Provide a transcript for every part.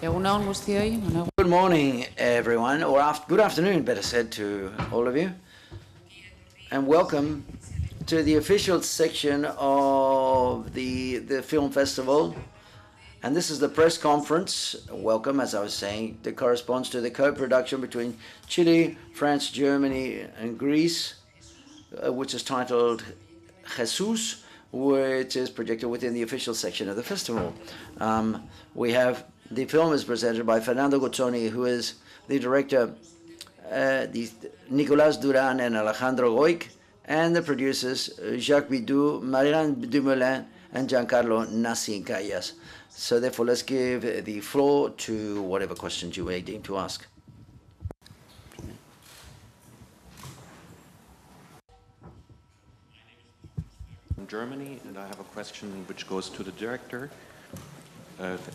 Egunon guztioi. Good morning, everyone, or good afternoon, better said, to all of you, and welcome to the official section of the film festival. And this is the press conference. Welcome, as I was saying, that corresponds to the co-production between Chile, France, Germany, and Greece, which is titled Jesús, which is projected within the official section of the festival. The film is presented by Fernando Guzzoni, who is the director, Nicolas Duran and Alejandro Goic, and the producers, Jacques Bidou, Marianne Dumoulin, and Giancarlo Nassi-Callas. So therefore, let's give the floor to whatever questions you may deem to ask. From Germany, and I have a question which goes to the director.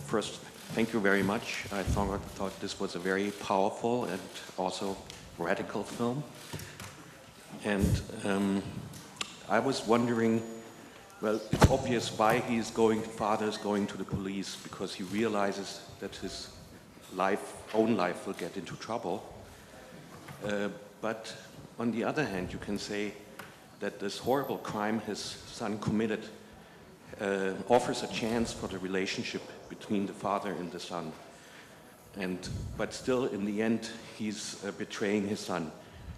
First, thank you very much. I thought this was a very powerful and also radical film. And I was wondering, well, it's obvious why father is going to the police, because he realizes that his own life will get into trouble. But on the other hand, you can say that this horrible crime his son committed offers a chance for the relationship between the father and the son. But still, in the end, he's betraying his son.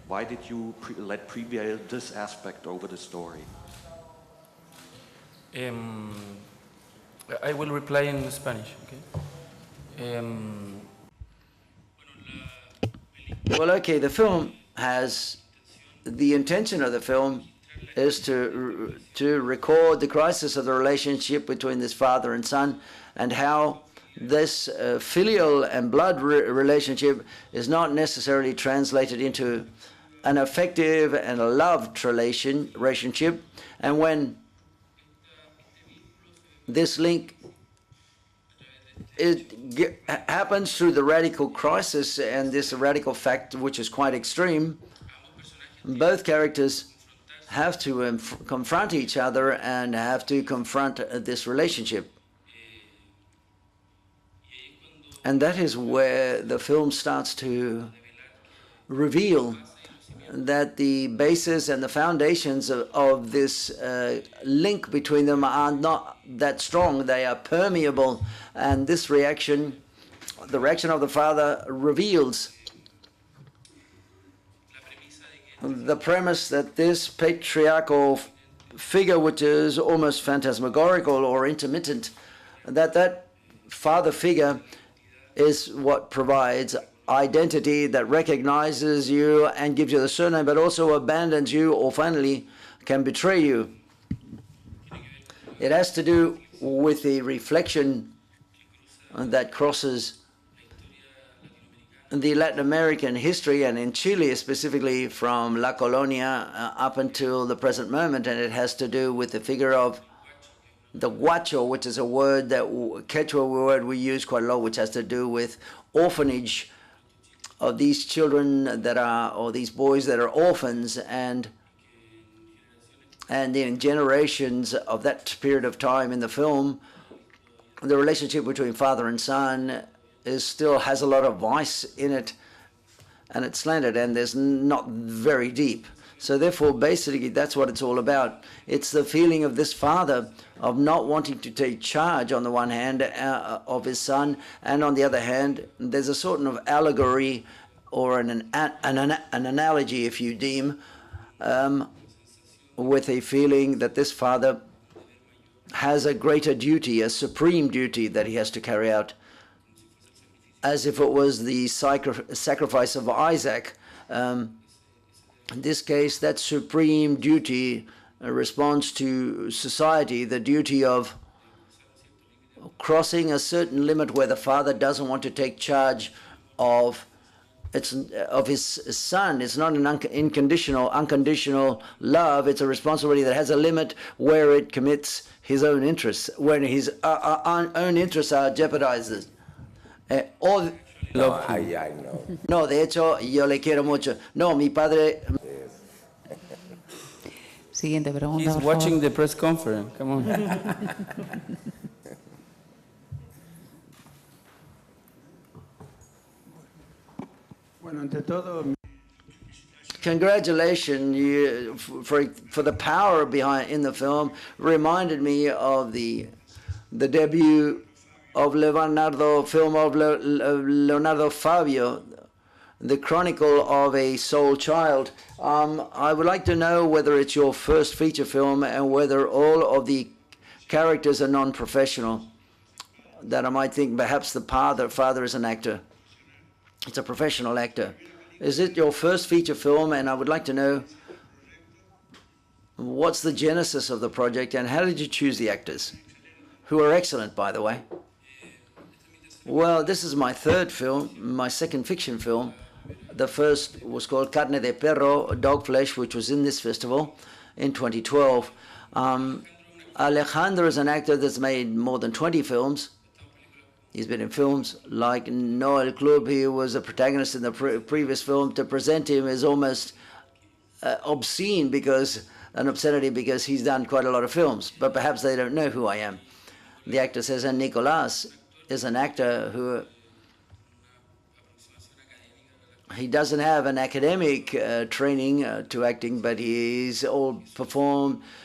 Why did you let prevail this aspect over the story? I will reply in Spanish, okay? Well, okay, the intention of the film is to record the crisis of the relationship between this father and son, and how this filial and blood relationship is not necessarily translated into an effective and a loved relationship. And when this link happens through the radical crisis and this radical fact, which is quite extreme, both characters have to confront each other and have to confront this relationship. And that is where the film starts to reveal that the basis and the foundations of this link between them are not that strong. They are permeable, and this reaction, the reaction of the father, reveals the premise that this patriarchal figure, which is almost phantasmagorical or intermittent, that father figure is what provides identity, that recognizes you and gives you the surname, but also abandons you or finally can betray you. It has to do with the reflection that crosses the Latin American history, and in Chile specifically from La Colonia up until the present moment, and it has to do with the figure of the guacho, which is a word Quechua word we use quite a lot, which has to do with orphanage of these children or these boys that are orphans, and in generations of that period of time in the film, the relationship between father and son still has a lot of vice in it, and it's slanted, and there's not very deep. So therefore, basically, that's what it's all about. It's the feeling of this father of not wanting to take charge, on the one hand, of his son, and on the other hand, there's a sort of allegory or an analogy, if you deem, with a feeling that this father has a greater duty, a supreme duty that he has to carry out, as if it was the sacrifice of Isaac. In this case, that supreme duty responds to society, the duty of crossing a certain limit where the father doesn't want to take charge of his son. It's not an unconditional love. It's a responsibility that has a limit where it commits his own interests, when his own interests are jeopardized. No, de hecho, yo le quiero mucho. No, mi padre. Siguiente pregunta. He's watching the press conference. Come on. ante todo, Congratulations you, for the power behind in the film. Reminded me of the debut of Leonardo Fabio, the Chronicle of a Soul Child. I would like to know whether it's your first feature film and whether all of the characters are non-professional. That I might think perhaps the father is an actor. It's a professional actor. Is it your first feature film? And I would like to know what's the genesis of the project and how did you choose the actors, who are excellent, by the way. Well, this is my third film, my second fiction film. The first was called Carne de Perro, Dog Flesh, which was in this festival in 2012. Alejandro is an actor that's made more than 20 films. He's been in films like No El Club. He was a protagonist in the previous film. To present him is almost obscene, because an obscenity, because he's done quite a lot of films, but perhaps they don't know who I am. The actor says, and Nicolas is an actor who he doesn't have an academic training to acting, but he's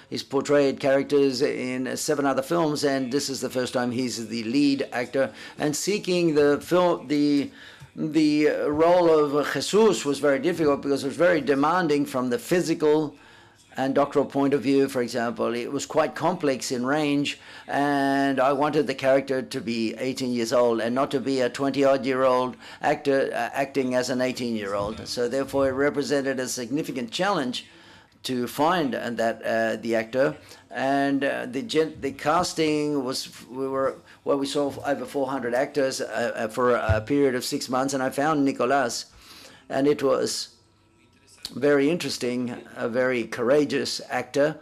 he's portrayed characters in 7 other films, and this is the first time he's the lead actor. And seeking the role of Jesús was very difficult, because it was very demanding from the physical and doctoral point of view. For example, it was quite complex in range, and I wanted the character to be 18 years old and not to be a 20-odd-year-old actor acting as an 18-year-old. So therefore, it represented a significant challenge to find that the actor. And the casting was, we saw over 400 actors for a period of 6 months, and I found Nicolas, and it was very interesting, a very courageous actor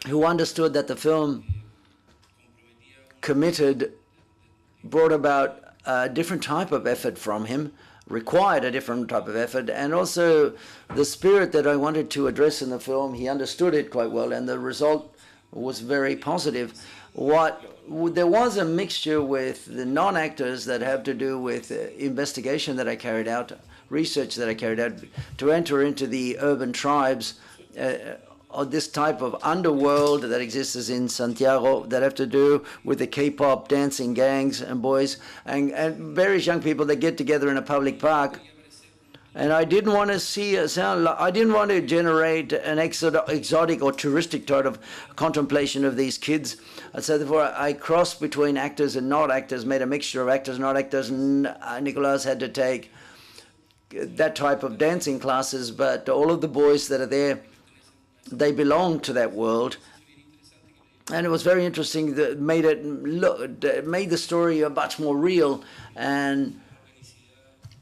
who understood that the film brought about a different type of effort from him, required a different type of effort, and also the spirit that I wanted to address in the film, he understood it quite well, and the result was very positive. There was a mixture with the non-actors that have to do with investigation that I carried out, research that I carried out to enter into the urban tribes of this type of underworld that exists in Santiago, that have to do with the K-pop dancing gangs and boys and various young people that get together in a public park. And I didn't want to I didn't want to generate an exotic or touristic type of contemplation of these kids. So therefore, I crossed between actors and not actors, made a mixture of actors and not actors. And Nicolas had to take that type of dancing classes, but all of the boys that are there, they belong to that world. And it was very interesting. That made the story much more real, and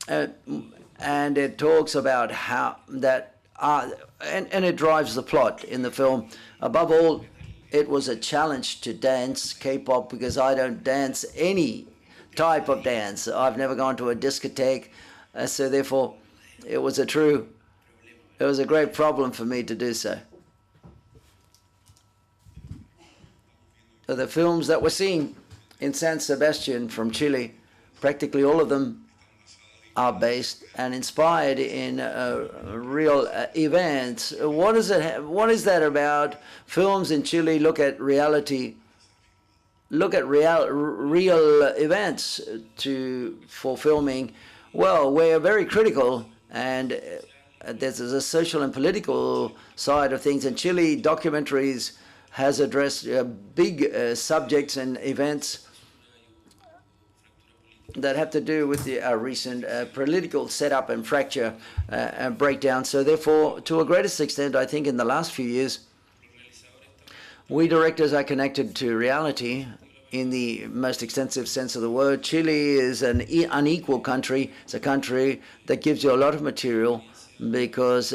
it talks about how that and it drives the plot in the film. Above all, it was a challenge to dance K-pop, because I don't dance any type of dance. I've never gone to a discotheque, so therefore it was a great problem for me to do so. So the films that we're seeing in San Sebastian from Chile, practically all of them are based and inspired in real events. What is that about? Films in Chile look at reality, real events for filming. Well, we're very critical, and there's a social and political side of things. In Chile, documentaries has addressed big subjects and events that have to do with the recent political setup and fracture and breakdown. So therefore, to a greatest extent, I think in the last few years, we directors are connected to reality in the most extensive sense of the word. Chile is an unequal country. It's a country that gives you a lot of material, because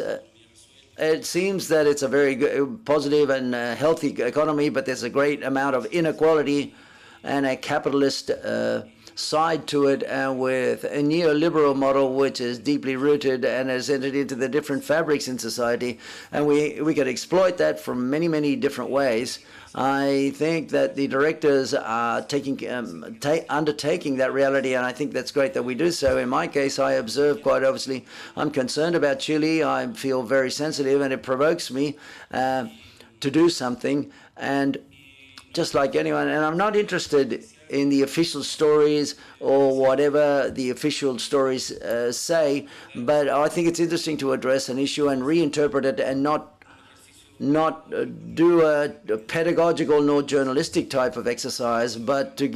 it seems that it's a very good, positive and healthy economy, but there's a great amount of inequality and a capitalist side to it, and with a neoliberal model which is deeply rooted and has entered into the different fabrics in society, and we could exploit that from many, many different ways. I think that the directors are undertaking that reality, and I think that's great that we do so. In my case, I observe quite obviously, I'm concerned about Chile. I feel very sensitive, and it provokes me to do something. And just like anyone, and I'm not interested in the official stories or whatever the official stories say, but I think it's interesting to address an issue and reinterpret it, and not do a pedagogical nor journalistic type of exercise, but to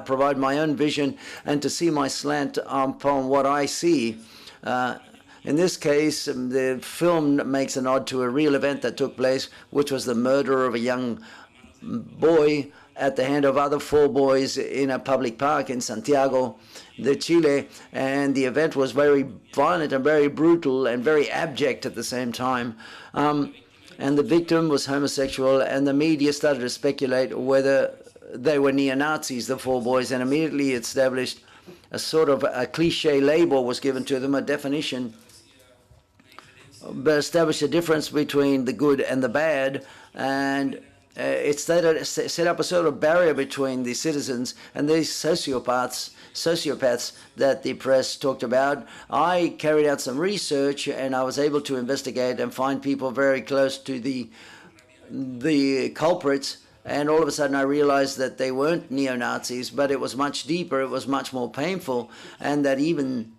provide my own vision and to see my slant upon what I see. In this case, the film makes a nod to a real event that took place, which was the murder of a young boy at the hand of other 4 boys in a public park in Santiago de Chile, and the event was very violent and very brutal and very abject at the same time. And the victim was homosexual, and the media started to speculate whether they were neo-Nazis, the 4 boys, and immediately established a sort of a cliche label was given to them, a definition, but established a difference between the good and the bad, and it set up a sort of barrier between the citizens and these sociopaths that the press talked about. I carried out some research, and I was able to investigate and find people very close to the culprits, and all of a sudden I realized that they weren't neo-Nazis, but it was much deeper, it was much more painful, and that even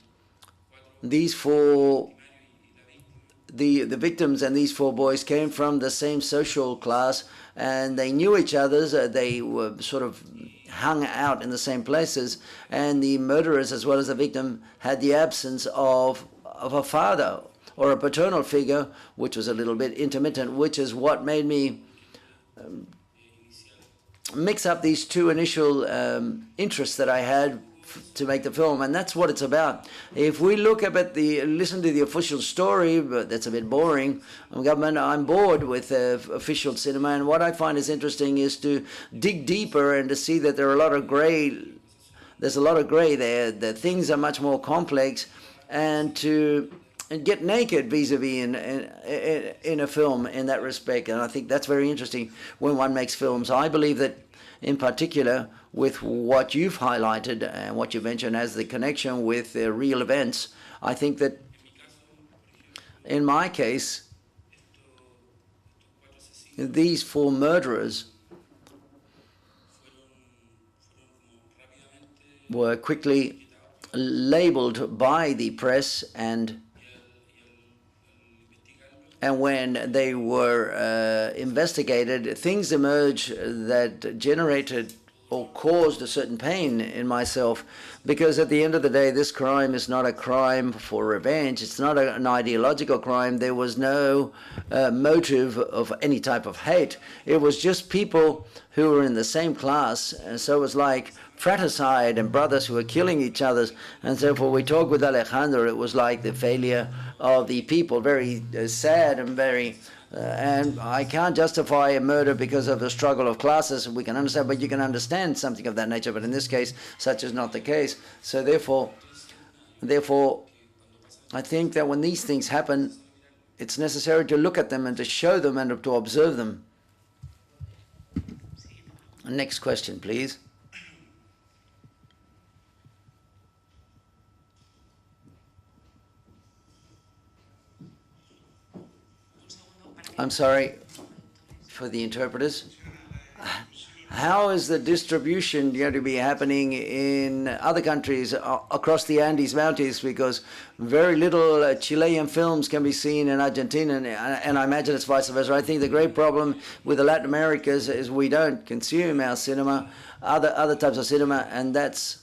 these 4 the victims and these 4 boys came from the same social class, and they knew each other. They were sort of hung out in the same places, and the murderers as well as the victim had the absence of a father or a paternal figure, which was a little bit intermittent, which is what made me mix up these 2 initial interests that I had to make the film, and that's what it's about. If we look up at listen to the official story, but that's a bit boring. Government, I'm bored with official cinema, and what I find is interesting is to dig deeper and to see that there are a lot of gray. There's a lot of gray there. That things are much more complex, and to get naked vis-a-vis in a film in that respect, and I think that's very interesting when one makes films. I believe that, in particular, with what you've highlighted and what you mentioned as the connection with real events, I think that in my case, these 4 murderers were quickly labeled by the press, and when they were investigated, things emerged that generated or caused a certain pain in myself, because at the end of the day, this crime is not a crime for revenge. It's not an ideological crime. There was no motive of any type of hate. It was just people who were in the same class, and so it was like fratricide and brothers who were killing each other. And so when we talked with Alejandro, it was like the failure of the people, very sad and very and I can't justify a murder because of the struggle of classes. We can understand, but you can understand something of that nature. But in this case, such is not the case. So therefore, I think that when these things happen, it's necessary to look at them and to show them and to observe them. Next question, please. I'm sorry for the interpreters. How is the distribution going to be happening in other countries across the Andes Mountains? Because very little Chilean films can be seen in Argentina, and I imagine it's vice versa. I think the great problem with the Latin Americas is we don't consume our cinema, other types of cinema, and this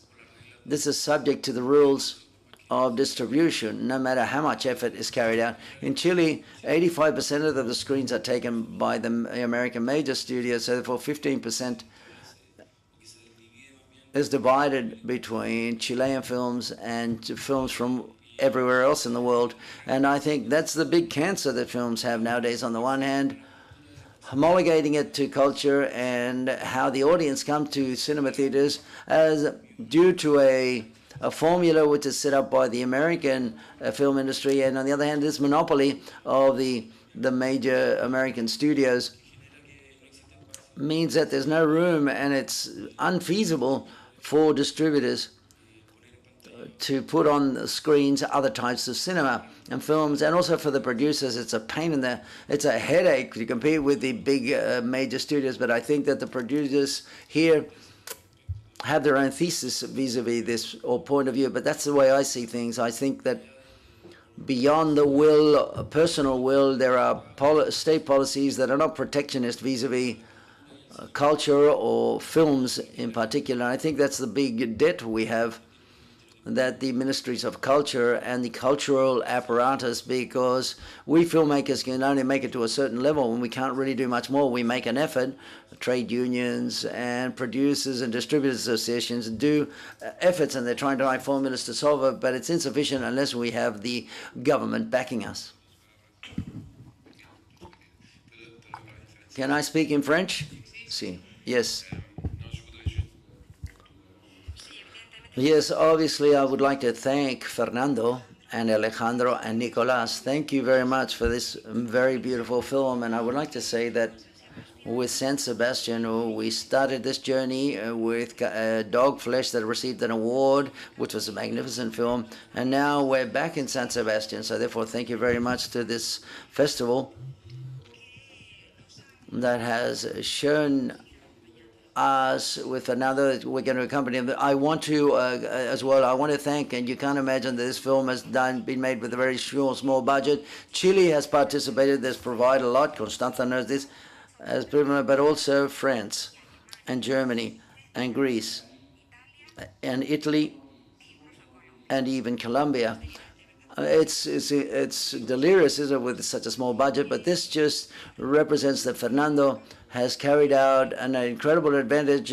is subject to the rules of distribution, no matter how much effort is carried out. In Chile, 85% of the screens are taken by the American major studios, so therefore 15% is divided between Chilean films and films from everywhere else in the world. And I think that's the big cancer that films have nowadays. On the one hand, homologating it to culture and how the audience come to cinema theaters as due to a formula which is set up by the American film industry, and on the other hand, this monopoly of the major American studios means that there's no room and it's unfeasible for distributors to put on the screens other types of cinema and films, and also for the producers it's a pain in the, it's a headache to compete with the big major studios. But I think that the producers here have their own thesis vis-a-vis this or point of view, but that's the way I see things. I think that beyond the will, personal will, there are state policies that are not protectionist vis-a-vis culture or films in particular. And I think that's the big debt we have, that the ministries of culture and the cultural apparatus, because we filmmakers can only make it to a certain level and we can't really do much more. We make an effort, trade unions and producers and distributors associations do efforts, and they're trying to find formulas to solve it, but it's insufficient unless we have the government backing us. Can I speak in French? Si. Yes. Yes, obviously I would like to thank Fernando and Alejandro and Nicolas. Thank you very much for this very beautiful film. And I would like to say that with San Sebastian, we started this journey with Dog Flesh that received an award, which was a magnificent film. And now we're back in San Sebastian. So therefore, thank you very much to this festival that has shown us with another, we're going to accompany them. I want to, as well, I want to thank, and you can't imagine that this film has been made with a very small budget. Chile has participated, has provided a lot. Constanza knows this, but also France and Germany and Greece and Italy and even Colombia. It's delirious, isn't it, with such a small budget, but this just represents that Fernando has carried out an incredible advantage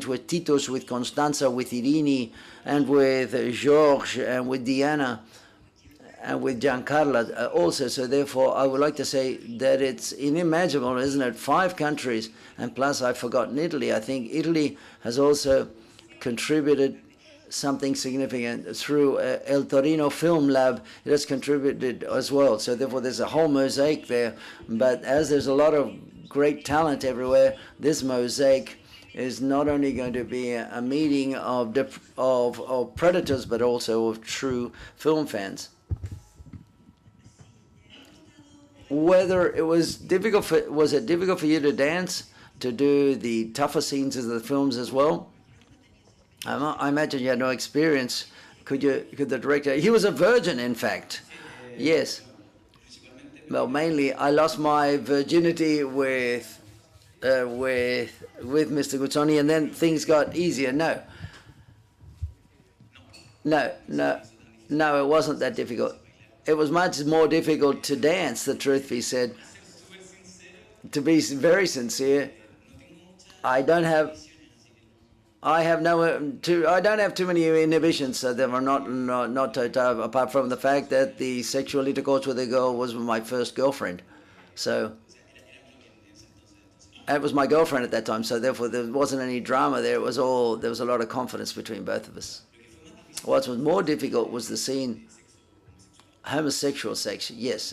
with Titus, with Constanza, with Irini, and with George, and with Diana, and with Giancarla also. So therefore, I would like to say that it's unimaginable, isn't it? 5 countries, and plus I've forgotten Italy. I think Italy has also contributed something significant through El Torino Film Lab. It has contributed as well. So therefore, there's a whole mosaic there. But as there's a lot of great talent everywhere, this mosaic is not only going to be a meeting of predators, but also of true film fans. Whether it was difficult, was it difficult for you to dance, to do the tougher scenes of the films as well? I imagine you had no experience. Could the director? He was a virgin, in fact. Yes. Well, mainly I lost my virginity with Mr. Guzzoni, and then things got easier. No, it wasn't that difficult. It was much more difficult to dance, the truth be said. To be very sincere, I don't have too many inhibitions, so they were not total, apart from the fact that the sexual intercourse with a girl was my first girlfriend. So it was my girlfriend at that time, so therefore there wasn't any drama there. There was a lot of confidence between both of us. What was more difficult was the scene, homosexual sex. Yes,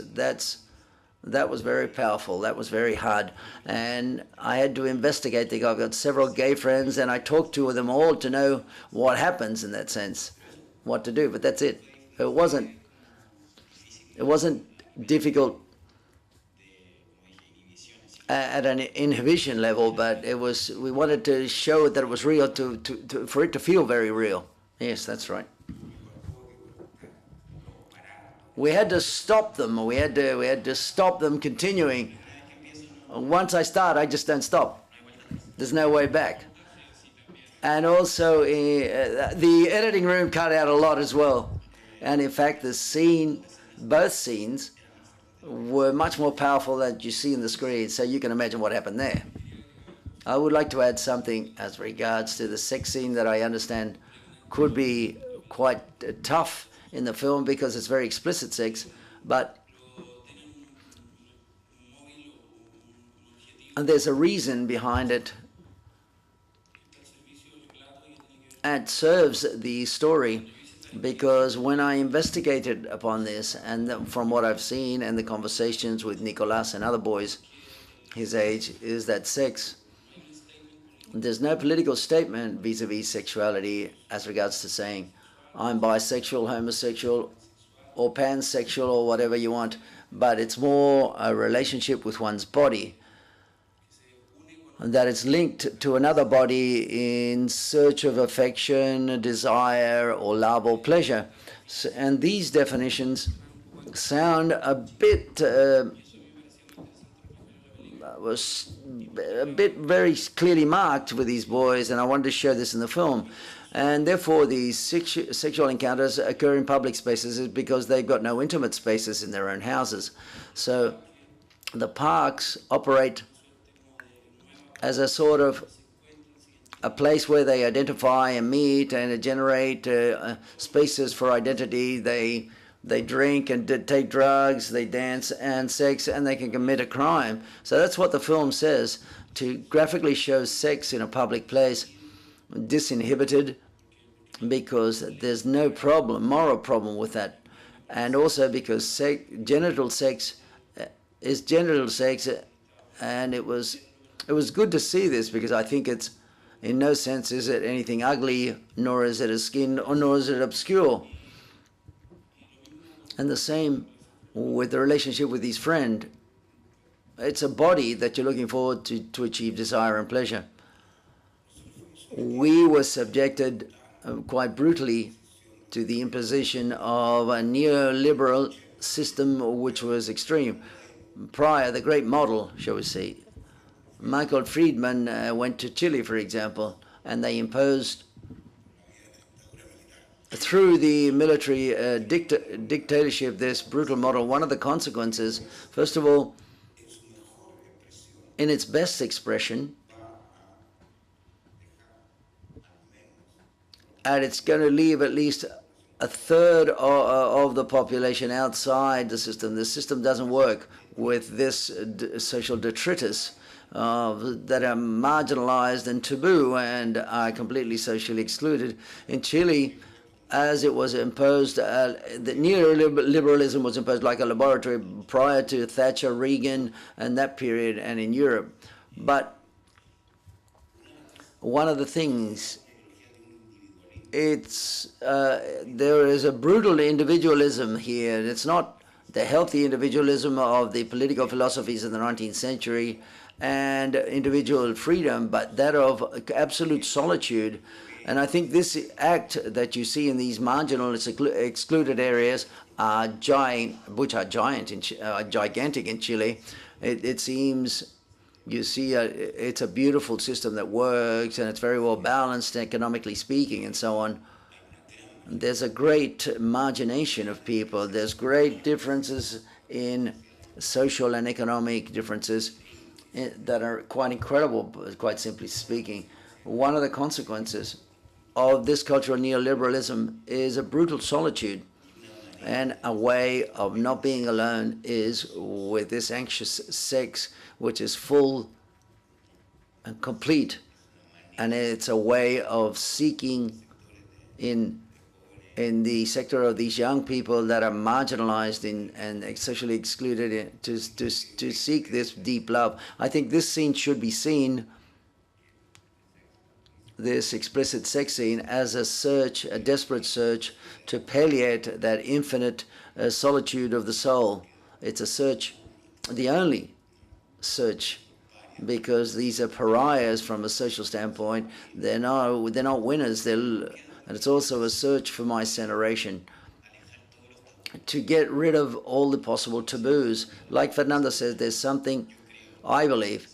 that was very powerful. That was very hard. And I had to investigate. I've got several gay friends, and I talked to them all to know what happens in that sense, what to do. But that's it. It wasn't difficult at an inhibition level, but we wanted to show that it was real, for it to feel very real. Yes, that's right. We had to stop them. We had to stop them continuing. Once I start, I just don't stop. There's no way back. And also, the editing room cut out a lot as well. And in fact, both scenes were much more powerful than you see in the screen. So you can imagine what happened there. I would like to add something as regards to the sex scene that I understand could be quite tough in the film because it's very explicit sex, but And there's a reason behind it. It serves the story, because when I investigated upon this, and from what I've seen and the conversations with Nicolas and other boys his age, is that sex, there's no political statement vis-a-vis sexuality as regards to saying, I'm bisexual, homosexual, or pansexual, or whatever you want, but it's more a relationship with one's body, and that it's linked to another body in search of affection, desire, or love or pleasure. So, and these definitions sound a bit very clearly marked with these boys, and I wanted to show this in the film. And therefore, these sexual encounters occur in public spaces because they've got no intimate spaces in their own houses. So the parks operate as a sort of a place where they identify and meet and generate spaces for identity. They drink and take drugs, they dance and sex, and they can commit a crime. So that's what the film says, to graphically show sex in a public place, disinhibited, because there's no moral problem with that. And also because genital sex is genital sex, and it was good to see this, because I think it's, in no sense is it anything ugly, nor is it a skin, or nor is it obscure. And the same with the relationship with his friend. It's a body that you're looking forward to achieve desire and pleasure. We were subjected quite brutally to the imposition of a neoliberal system which was extreme. Prior, the great model, shall we say, Michael Friedman went to Chile, for example, and they imposed, through the military dictatorship, this brutal model. One of the consequences, first of all, in its best expression, and it's going to leave at least a third of the population outside the system. The system doesn't work with this social detritus that are marginalized and taboo and are completely socially excluded. In Chile, as it was imposed, the neoliberalism was imposed like a laboratory prior to Thatcher, Reagan, and that period, and in Europe. But one of the things, there is a brutal individualism here. It's not the healthy individualism of the political philosophies of the 19th century and individual freedom, but that of absolute solitude. And I think this act that you see in these marginal, excluded areas, which are gigantic in Chile. It seems, you see, it's a beautiful system that works, and it's very well balanced, economically speaking, and so on. There's a great margination of people. There's great differences in social and economic differences that are quite incredible, quite simply speaking. One of the consequences of this cultural neoliberalism is a brutal solitude, and a way of not being alone is with this anxious sex, which is full and complete, and it's a way of seeking in the sector of these young people that are marginalized and socially excluded to seek this deep love. I think this scene should be seen, this explicit sex scene, as a search, a desperate search to palliate that infinite solitude of the soul. It's a search, the only search, because these are pariahs from a social standpoint. They're not winners. And it's also a search for my generation, to get rid of all the possible taboos. Like Fernando says, there's something, I believe,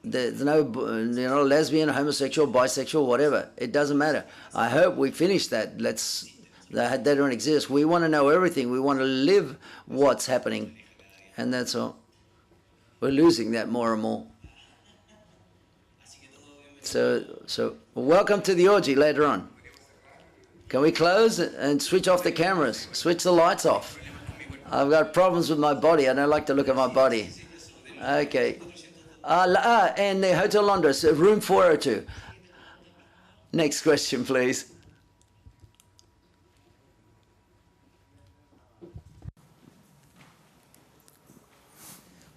there's no, lesbian, homosexual, bisexual, whatever. It doesn't matter. I hope we finish that. They don't exist. We want to know everything. We want to live what's happening, and that's all. We're losing that more and more. So welcome to the orgy later on. Can we close and switch off the cameras? Switch the lights off. I've got problems with my body. I don't like to look at my body. Okay. And the Hotel Londres, room 402. Next question, please.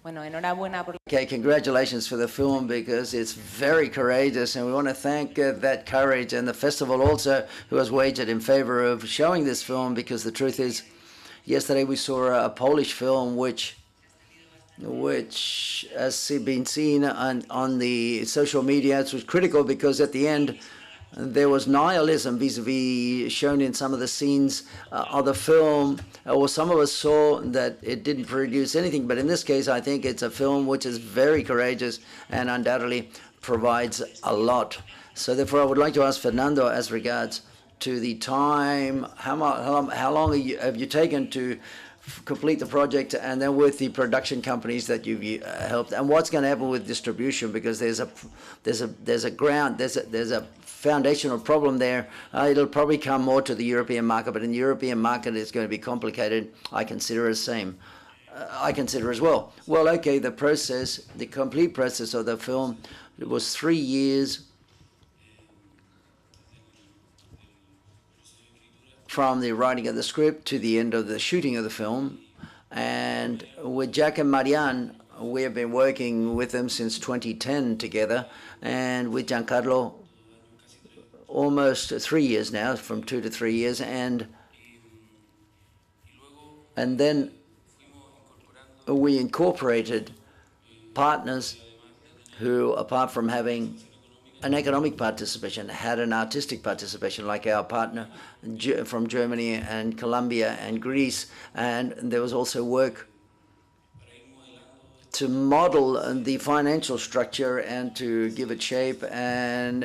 Bueno, enhorabuena por... Okay, congratulations for the film because it's very courageous, and we want to thank that courage and the festival also who has waged in favor of showing this film, because the truth is, yesterday we saw a Polish film which has been seen on the social media. It was critical because at the end there was nihilism vis-a-vis shown in some of the scenes of the film, or some of us saw that it didn't produce anything. But in this case, I think it's a film which is very courageous and undoubtedly provides a lot. So therefore, I would like to ask Fernando, as regards to the time, how long have you taken to complete the project, and then with the production companies that you've helped, and what's going to happen with distribution, because there's a foundational problem there. It'll probably come more to the European market, but in the European market it's going to be complicated. I consider I consider as well. Well, okay, the complete process of the film, it was 3 years from the writing of the script to the end of the shooting of the film. And with Jack and Marianne, we have been working with them since 2010 together, and with Giancarlo almost 3 years now, from 2 to 3 years, and then we incorporated partners who, apart from having an economic participation, had an artistic participation, like our partner from Germany and Colombia and Greece. And there was also work to model the financial structure and to give it shape, and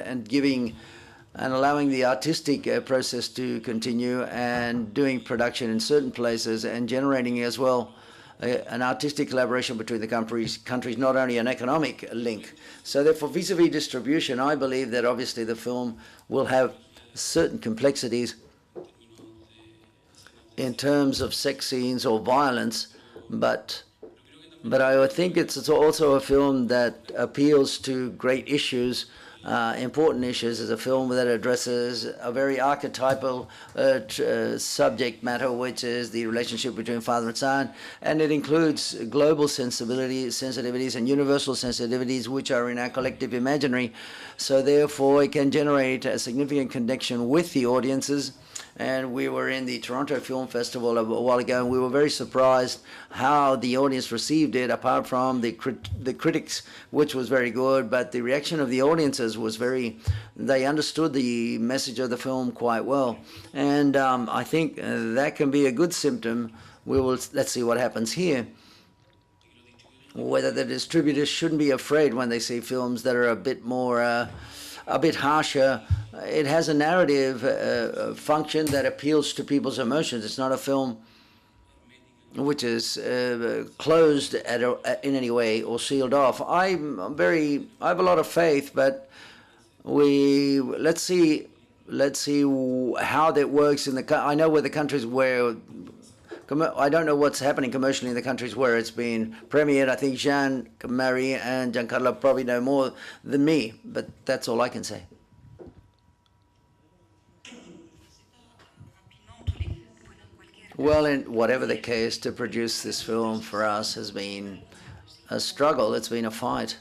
allowing the artistic process to continue, and doing production in certain places, and generating as well an artistic collaboration between the countries, not only an economic link. So therefore, vis-a-vis distribution, I believe that obviously the film will have certain complexities in terms of sex scenes or violence, but I think it's also a film that appeals to great issues, important issues. As a film that addresses a very archetypal subject matter, which is the relationship between father and son, and it includes global sensitivities and universal sensitivities which are in our collective imaginary. So therefore, it can generate a significant connection with the audiences. And we were in the Toronto Film Festival a while ago, and we were very surprised how the audience received it, apart from the critics, which was very good, but the reaction of the audiences was they understood the message of the film quite well. And I think that can be a good symptom. Let's see what happens here. Whether the distributors shouldn't be afraid when they see films that are a bit more a bit harsher. It has a narrative function that appeals to people's emotions. It's not a film which is closed in any way or sealed off. I have a lot of faith, but let's see how that works in I know where the countries where. I don't know what's happening commercially in the countries where it's been premiered. I think Jean-Marie and Giancarlo probably know more than me, but that's all I can say. Well, in whatever the case, to produce this film for us has been a struggle. It's been a fight.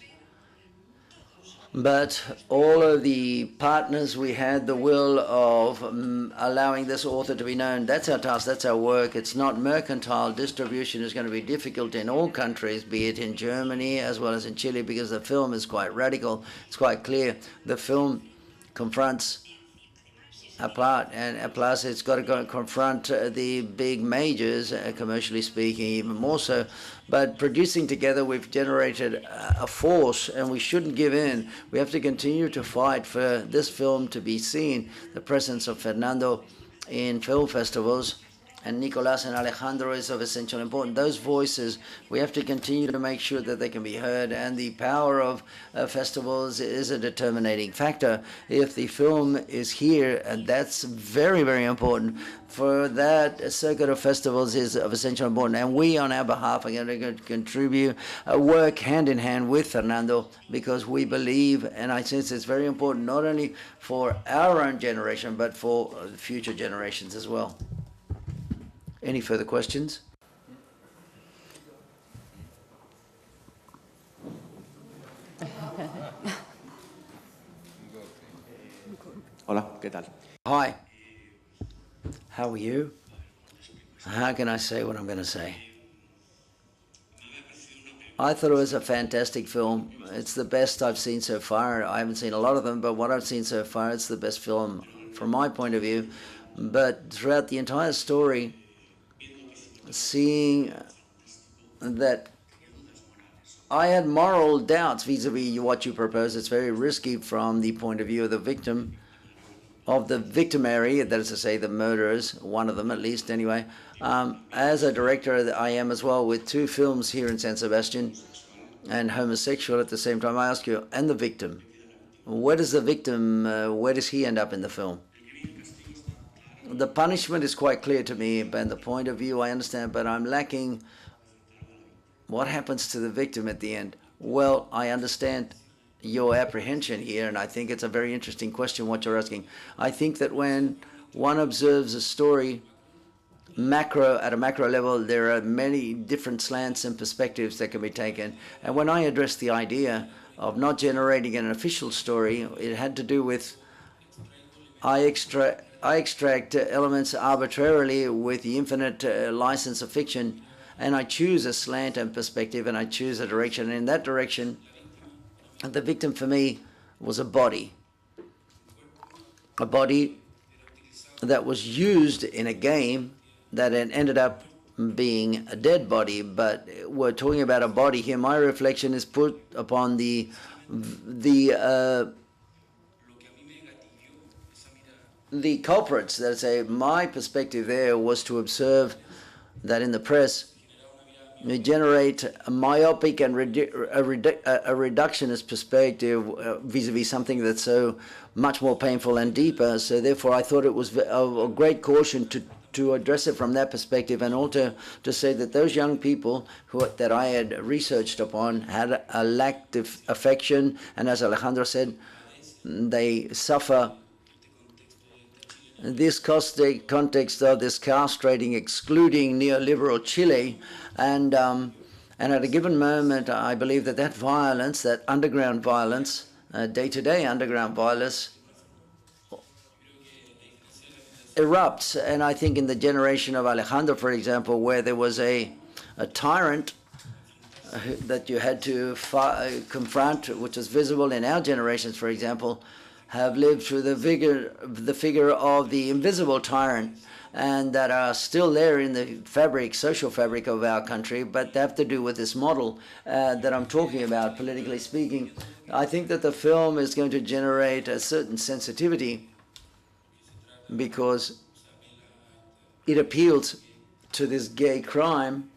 But all of the partners, we had the will of allowing this author to be known. That's our task, that's our work. It's not mercantile. Distribution is going to be difficult in all countries, be it in Germany as well as in Chile, because the film is quite radical. It's quite clear. The film confronts a plot, and plus it's got to confront the big majors, commercially speaking, even more so. But producing together, we've generated a force, and we shouldn't give in. We have to continue to fight for this film to be seen. The presence of Fernando in film festivals and Nicolas and Alejandro is of essential importance. Those voices, we have to continue to make sure that they can be heard, and the power of festivals is a determining factor. If the film is here, and that's very, very important, for that circuit of festivals is of essential importance. And we, on our behalf, are going to contribute, work hand in hand with Fernando, because we believe, and I sense it's very important, not only for our own generation, but for future generations as well. Any further questions? Hola, ¿qué tal? Hi. How are you? How can I say what I'm going to say? I thought it was a fantastic film. It's the best I've seen so far. I haven't seen a lot of them, but what I've seen so far, it's the best film from my point of view. But throughout the entire story, seeing that I had moral doubts vis-a-vis what you propose. It's very risky from the point of view of the victim, of the victimary, that is to say the murderers, one of them at least anyway. As a director, I am as well with 2 films here in San Sebastian, and homosexual at the same time. I ask you, and the victim, where does the victim, where does he end up in the film? The punishment is quite clear to me, and the point of view I understand, but I'm lacking what happens to the victim at the end. Well, I understand your apprehension here, and I think it's a very interesting question what you're asking. I think that when one observes a story at a macro level, there are many different slants and perspectives that can be taken. And when I addressed the idea of not generating an official story, it had to do with I extract elements arbitrarily with the infinite license of fiction, and I choose a slant and perspective, and I choose a direction. And in that direction, the victim for me was a body that was used in a game that ended up being a dead body. But we're talking about a body here. My reflection is put upon the culprits. That say, my perspective there was to observe that in the press, you generate a myopic and a reductionist perspective vis-a-vis something that's so much more painful and deeper. So therefore, I thought it was a great caution to address it from that perspective, and also to say that those young people that I had researched upon had a lack of affection, and as Alejandro said, they suffer this context of this castrating, excluding neoliberal Chile, and at a given moment, I believe that violence, that underground violence, day-to-day underground violence, erupts. And I think in the generation of Alejandro, for example, where there was a tyrant that you had to confront, which was visible in our generations, for example, have lived through the figure of the invisible tyrant, and that are still there in the social fabric of our country, but they have to do with this model that I'm talking about, politically speaking. I think that the film is going to generate a certain sensitivity because it appeals to this gay crime.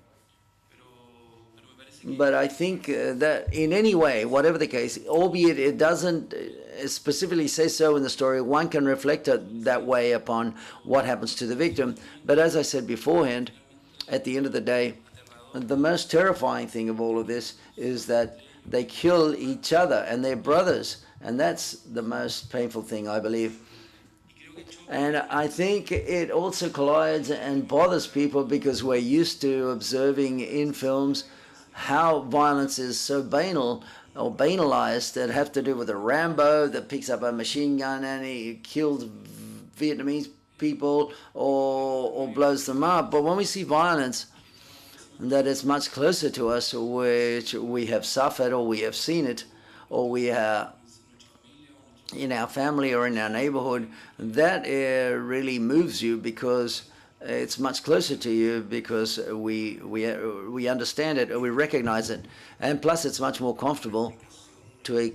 But I think that in any way, whatever the case, albeit it doesn't specifically say so in the story, one can reflect that way upon what happens to the victim. But as I said beforehand, at the end of the day, the most terrifying thing of all of this is that they kill each other and their brothers, and that's the most painful thing, I believe. And I think it also collides and bothers people because we're used to observing in films how violence is so banal or banalized that have to do with a Rambo that picks up a machine gun and he kills Vietnamese people or blows them up. But when we see violence that is much closer to us, which we have suffered or we have seen it, or we are in our family or in our neighborhood, that really moves you because it's much closer to you, because we understand it or we recognize it, and plus it's much more comfortable to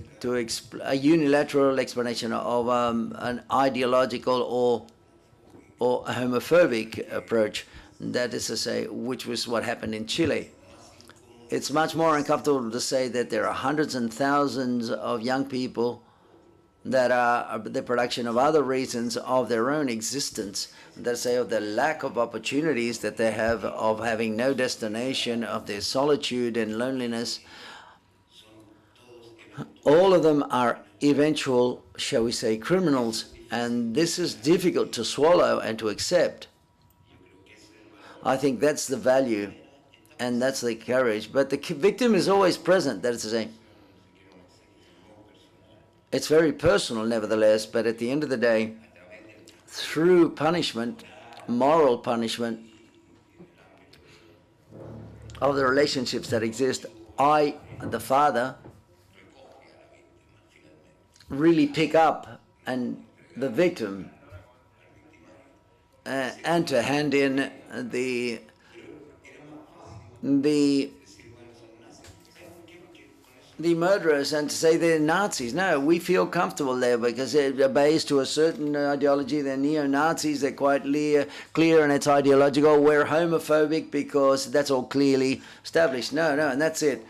a unilateral explanation of an ideological or a homophobic approach. That is to say, which was what happened in Chile. It's much more uncomfortable to say that there are hundreds and thousands of young people that are the production of other reasons of their own existence, that say of the lack of opportunities that they have, of having no destination, of their solitude and loneliness. All of them are eventual, shall we say, criminals, and this is difficult to swallow and to accept. I think that's the value and that's the courage. But the victim is always present, that is to say. It's very personal, nevertheless, but at the end of the day, through punishment, moral punishment of the relationships that exist, I, the father, really pick up and the victim and to hand in the murderers and to say they're Nazis. No, we feel comfortable there because it obeys to a certain ideology. They're neo-Nazis. They're quite clear and it's ideological. We're homophobic because that's all clearly established. No, and that's it.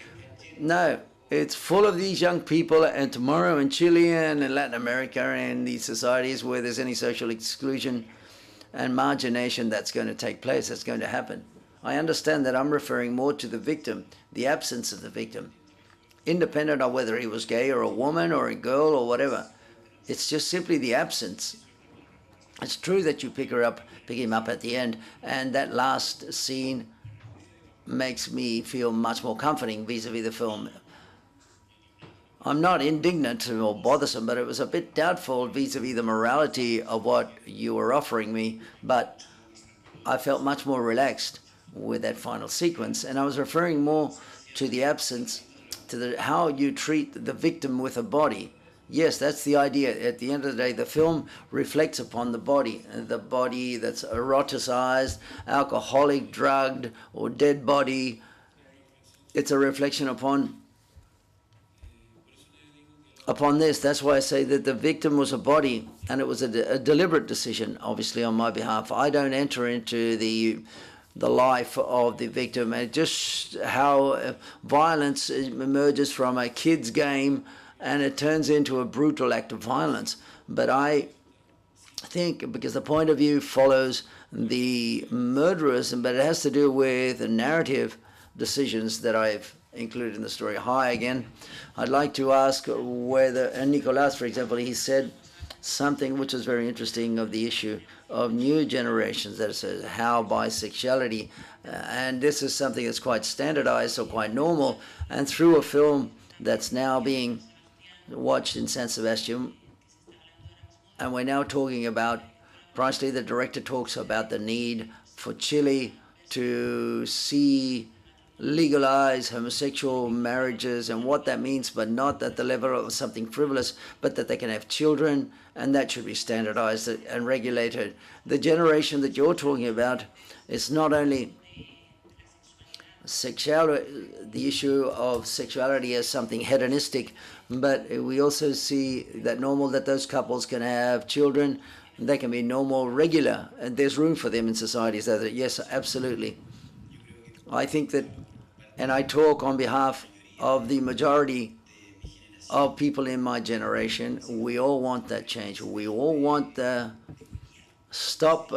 No, it's full of these young people, and tomorrow in Chile and in Latin America and these societies where there's any social exclusion and margination, that's going to take place. That's going to happen. I understand that I'm referring more to the victim, the absence of the victim, independent of whether he was gay or a woman or a girl or whatever. It's just simply the absence. It's true that you pick him up at the end, and that last scene makes me feel much more comforting vis-a-vis the film. I'm not indignant or bothersome, but it was a bit doubtful vis-a-vis the morality of what you were offering me, but I felt much more relaxed with that final sequence, and I was referring more to the absence, to how you treat the victim with a body. Yes, that's the idea. At the end of the day, the film reflects upon the body that's eroticized, alcoholic, drugged, or dead body. It's a reflection upon this. That's why I say that the victim was a body, and it was a deliberate decision, obviously, on my behalf. I don't enter into the life of the victim, and just how violence emerges from a kid's game and it turns into a brutal act of violence. But I think, because the point of view follows the murderers, but it has to do with the narrative decisions that I've included in the story. Hi again. I'd like to ask whether, and Nicolas, for example, he said something which is very interesting of the issue of new generations, that says how bisexuality, and this is something that's quite standardized or quite normal, and through a film that's now being watched in San Sebastian, and we're now talking about, precisely the director talks about the need for Chile to legalize homosexual marriages and what that means, but not at the level of something frivolous, but that they can have children, and that should be standardized and regulated. The generation that you're talking about is not only the issue of sexuality as something hedonistic, but we also see that normal, that those couples can have children, they can be normal, regular, and there's room for them in society. So that, yes, absolutely. I think that, and I talk on behalf of the majority of people in my generation, we all want that change. We all want to stop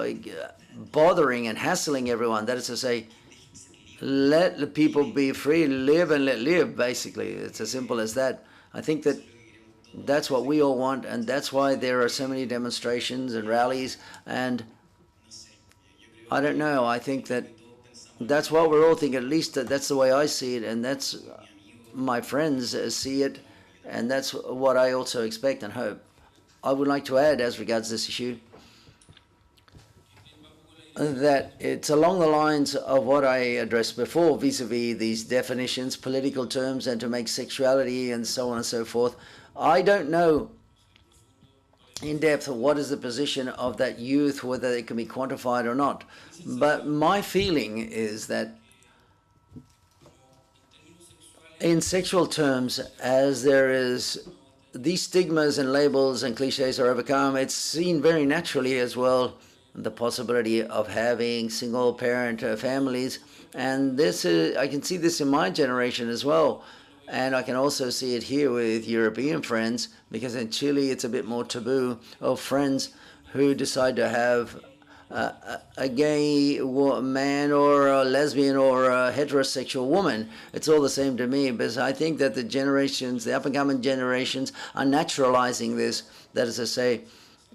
bothering and hassling everyone. That is to say, let the people be free, live and let live, basically. It's as simple as that. I think that that's what we all want, and that's why there are so many demonstrations and rallies, and I don't know, I think that that's what we're all thinking. At least that's the way I see it, and that's my friends see it, and that's what I also expect and hope. I would like to add, as regards this issue, that it's along the lines of what I addressed before, vis-a-vis these definitions, political terms, and to make sexuality and so on and so forth. I don't know in depth what is the position of that youth, whether it can be quantified or not. But my feeling is that in sexual terms, as there is these stigmas and labels and cliches are overcome, it's seen very naturally as well the possibility of having single-parent families. And this is, I can see this in my generation as well. And I can also see it here with European friends, because in Chile it's a bit more taboo, of friends who decide to have a gay man or a lesbian or a heterosexual woman. It's all the same to me, because I think that the generations, the up-and-coming generations, are naturalizing this. That is to say,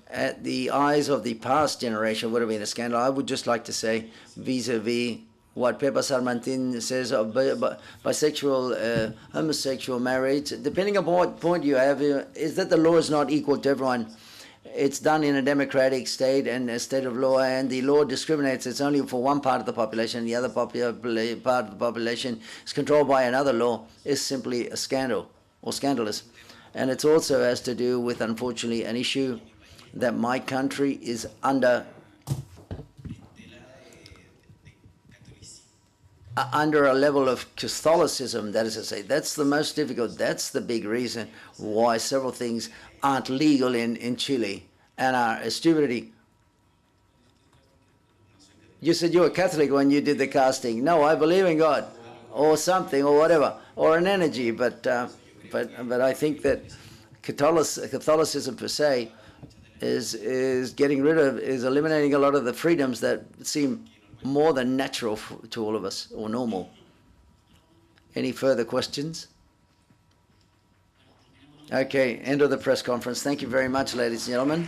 at the eyes of the past generation would have been a scandal. I would just like to say, vis-a-vis what Pepa Sarmantin says of bisexual, homosexual marriage, depending on what point you have, is that the law is not equal to everyone. It's done in a democratic state and a state of law, and the law discriminates. It's only for one part of the population. The other part of the population is controlled by another law. Is simply a scandal or scandalous. And it also has to do with, unfortunately, an issue that my country is under a level of Catholicism, that is to say. That's the most difficult. That's the big reason why several things aren't legal in Chile and are a stupidity. You said you were Catholic when you did the casting. No, I believe in God or something or whatever, or an energy, but I think that Catholicism per se is getting rid of, is eliminating a lot of the freedoms that seem more than natural to all of us, or normal. Any further questions? Okay, end of the press conference. Thank you very much, ladies and gentlemen.